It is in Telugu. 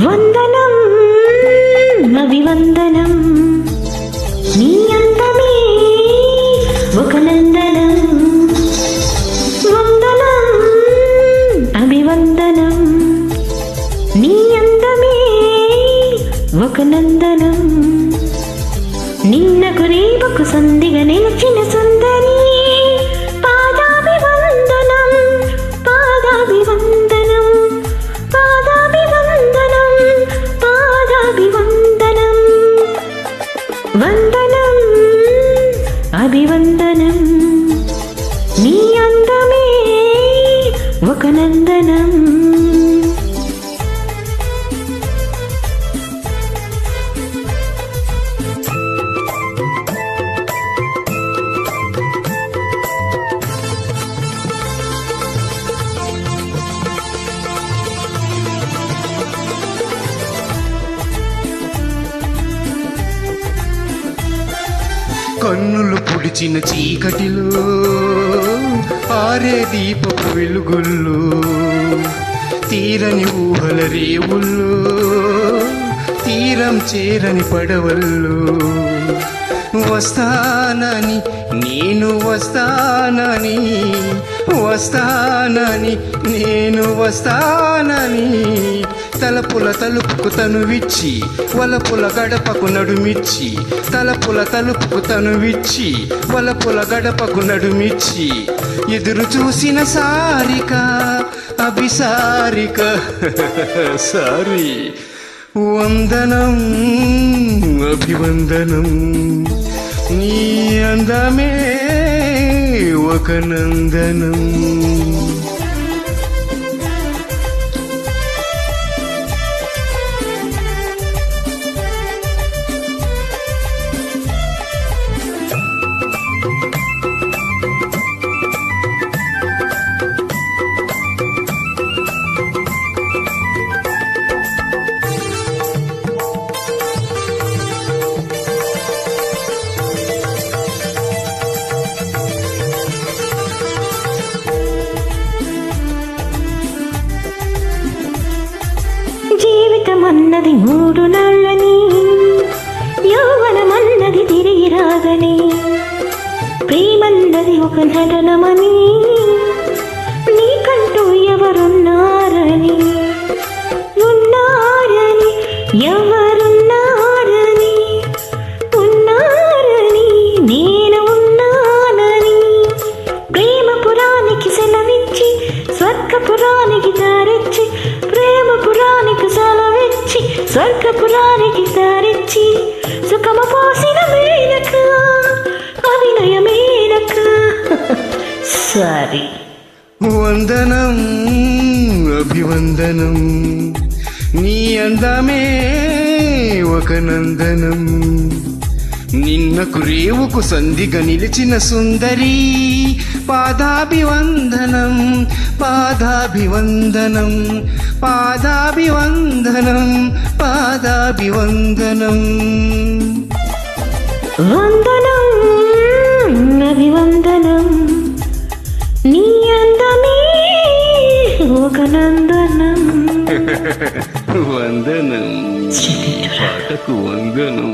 వందనం అభివందనం నీ అందమే ఒక నందనం. వందనం అభివందనం నీ అందమే ఒక నందనం. నిన్నకు రేపకు సంధిగా నిలిచిన సుందరి పాదాభివందనం పాదాభివందనం పాదాభివందనం పాదాభివందనం. వందనం అభివందనం నీ అందమే ఒక నందనం. కన్నులు పొడిచిన చీకటిలో ఆరే దీపపు వెలుగుల్లో తీరని ఊహల రేవుల్లో తీరం చేరని పడవల్లో వస్తానని నేను వస్తానని వస్తానని నేను వస్తానని తలపుల తలుపుకు తనువిచ్చి వలపుల గడపకు నడుమిచ్చి తలపుల తలుపుకు తనువిచ్చి వలపుల గడపకు నడుమిచ్చి ఎదురు చూసిన సారిక అభిసారిక సారీ. వందనం అభివందనం నీ అందమే ఒక నందనం. జీవితమన్నది 3 నాళ్ళని యౌవనమన్నది తిరిగి రాదని ప్రేమన్నది ఒక నటనమని నీకంటూ ఎవరున్నారని ఉన్నారని ఎవరున్నారని ఉన్నారని నేను ఉన్నానని ప్రేమపురానికి సెలవిచ్చి స్వర్గపురానికి దారిచ్చి ప్రేమపురానికి సెలవిచ్చి స్వర్గపురానికి దారిచ్చి సుఖమ పోసిన మేనక అవినయ మేనక సారీ. వందనం అభివందనం నీ అందమే ఒక నందనం. నిన్నకు రేవుకు సంధిగా నిలిచిన సుందరి పాదాభివందనం పాదాభివందనం పాదాభివందనం పాదాభివందనం. వందనం అభివందనం నీ అందమే ఒక నందనం. వందనం పాటకు వందనం.